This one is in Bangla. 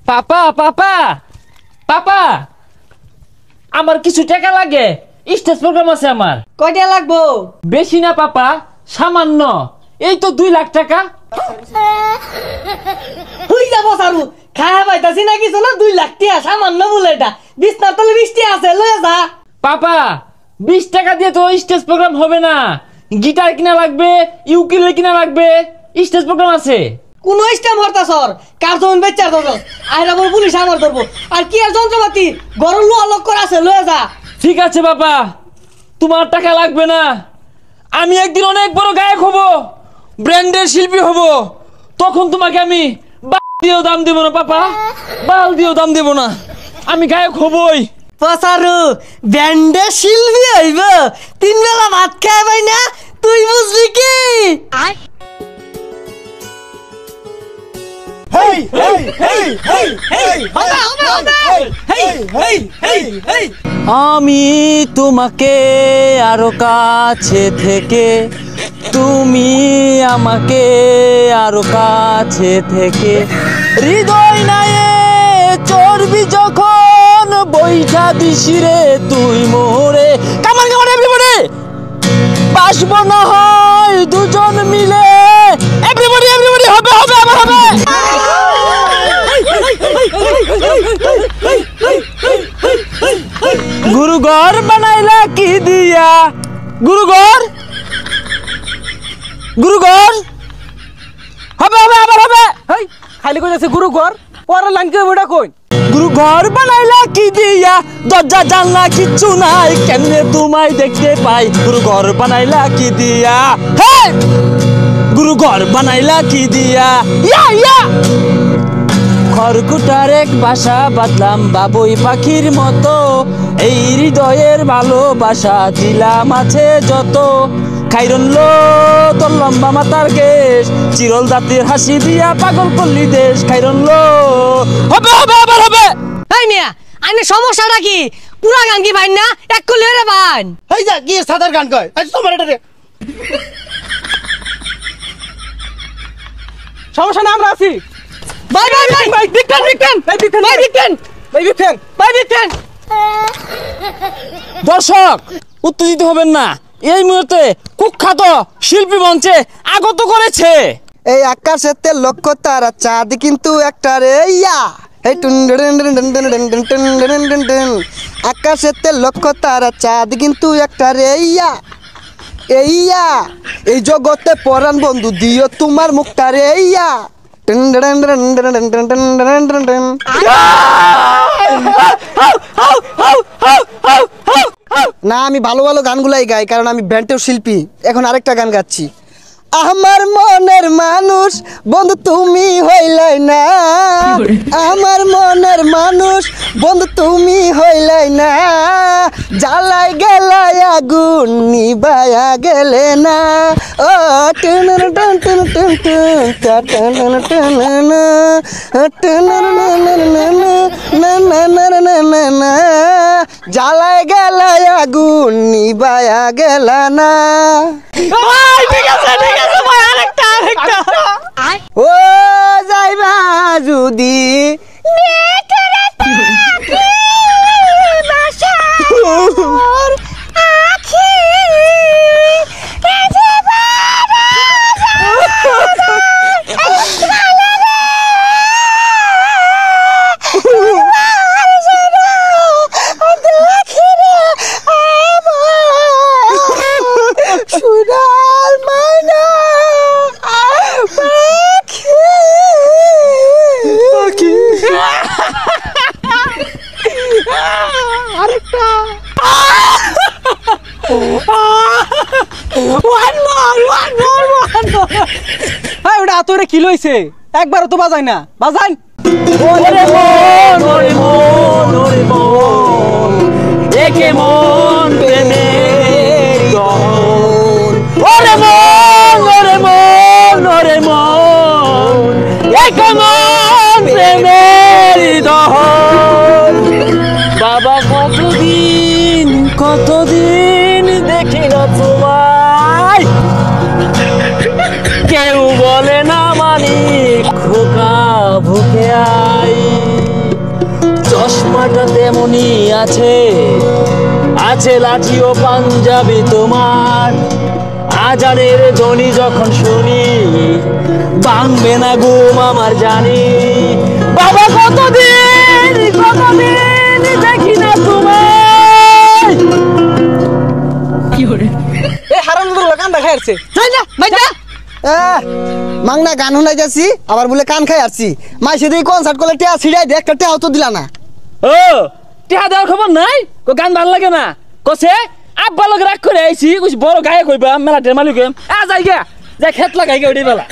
পাপা পাপা পাপা আমার কিছু টাকা লাগে, স্টেজ প্রোগ্রাম আছে আমার। কয়টা লাগবো? বেশি না পাপা, সামান্য, এই তো 2 লাখ টাকা। হই যাবো সারু, খায়া পাইতাছি না কিছু না, 2 লাখ টিয়া সামান্য বলে এটা। বিছনার তলে 20 টিয়া আছে, লয়ে যা। পাপা 20 টাকা দিয়ে তো স্টেজ প্রোগ্রাম হবে না, গিটার কিনা লাগবে, ইউকেলেলে কিনা লাগবে, স্টেজ প্রোগ্রাম আছে। কোন স্টেম হরতা সর, কার জমিন বেচার দরকার, আইরা বল পুলিশ আমার ধরবো। আর কি আর যন্ত্রপাতি গরম লোয়া লক করা আছে, লয়ে যা। ঠিক আছে বাবা, তোমার টাকা লাগবে না, আমি একদিন অনেক বড় গায়ক হব, ব্র্যান্ডের শিল্পী হব, তখন তোমাকে আমি বাল দিয়েও দাম দেব না পাপা, বাল দিয়েও দাম দেব না, আমি গায়ক হবই। পসারু ব্যান্ডে শিল্পী হইব, 3 বেলা ভাত খায় ভাই না, তুই বুঝলি কি? আমি তোমাকে আরো কাছে থেকে, তুমি আমাকে আরো কাছে থেকে, হৃদয় নায়ে চর্বি যখন বইটা দিশিরে তুই মোরে, কামান কামান এভরিবডি, বাসবো না হয় দুজন মিলে, এভরিবডি এভরিবডি, হবে হবে আবার হবে। গুরু ঘর বানাইলা কি দিয়া, গুরু ঘর, গুরু ঘর, হবে হবে আবার হবে। হেই খালি কইতাছে গুরু ঘর, পরে লাইন কে বড়া কই? গুরু ঘর বানাইলা কি দিয়া, দরজা জানলা কিচ্ছু নাই, কেমনে তোমায় দেখতে পাই, গুরু ঘর বানাইলা কি দিয়া, হে গুরু ঘর বানাইলা কি দিয়া, ইয়া ইয়া। খড়কুটার এক বাসা বাঁধলাম বাবুই পাখির মতো, এই হৃদয়ের ভালোবাসা দিলাম আছে যত, খাইরন লো তোর লম্বা মাথার কেশ, চিরল দাঁতের হাসি দিয়া পাগল করলি দেশ, খাইরন লো, হবে হবে আবার হবে। এই মিয়া আইনে সমস্যাটা কি? পুরা গান কি ভাই না, এক কলি রে ভাই। এই যা কি সাদার গান কয়, আজ তোমার এটা রে সমস্যা না, আমরা আছি। ভাই ভাই ভাই ভাই বিক্রেন বিক্রেন, ভাই বিক্রেন, ভাই বিক্রেন, ভাই বিক্রেন, ভাই বিক্রেন। দর্শক উত্তেজিত হবেন না, এই মুহূর্তে কুখ্যাত শিল্পী মঞ্চে আগত করেছে। এই আকাশেতে লক্ষ্য তারা, চাঁদ কিন্তু একটা রে ইয়া, এই আকাশেতে লক্ষ্য তারা, চাঁদ কিন্তু একটা রে ইয়া, ইয়া এই জগতে পরাণ বন্ধু দিও তোমার মুখটা রে ইয়া। না আমি ভালো ভালো গানগুলাই গাই, কারণ আমি ব্যান্ডের শিল্পী। এখন আরেকটা গান গাচ্ছি। আমার মনের মানুষ বন্ধু তুমি হইলাই না, আমার মনের মানুষ বন্ধু তুমি হইলাই না, জ্বালাই গেলাই আগুন নিবায়া গেলে না, ও টুন টুন টুন টুন টুন, জ্বালাই গেলাই আগুন নিবায়া গেল না। ও যাইবা যদি তোরে কি লইছে, একবারও তো বাজাই না, বাজাই। ওরে মন ওরে মন ওরে মন, একে মন প্রেমের গহন, ওরে মন ওরে মন ওরে মন, একে মন প্রেমের দহন। বাবা কতদিন দেখি না তোমায়, কেউ বলে না মানি খোকা ভুকে আই। চশমাটা তেমনি আছে, আছে লাঠি ও পাঞ্জাবি তোমার। আজানের ধ্বনি যখন শুনি, ভাঙবে না ঘুম আমার জানি। বাবা কতদিন দেখি না তোমায়। এই হারাম কান দেখা যাচ্ছে। যাই না মাইজা মাংনা গান শুনাই যাচ্ছি আবার বলে কান খাই আসছি। মাই সেদিন কনসার্ট করলে টেয়া ছিড়াই দে, একটা টেয়াও তো দিলা না। ও টিহা দেওয়ার খবর নাই, কো গান ভাল লাগে না, কছে আব্বা লগে রাগ করে আইছি, কইছি বড় গায়ক হইবা মেলা টের মালিক হইম। যাই গে যাই খেত লাগাই গে ওইটাই বেলা।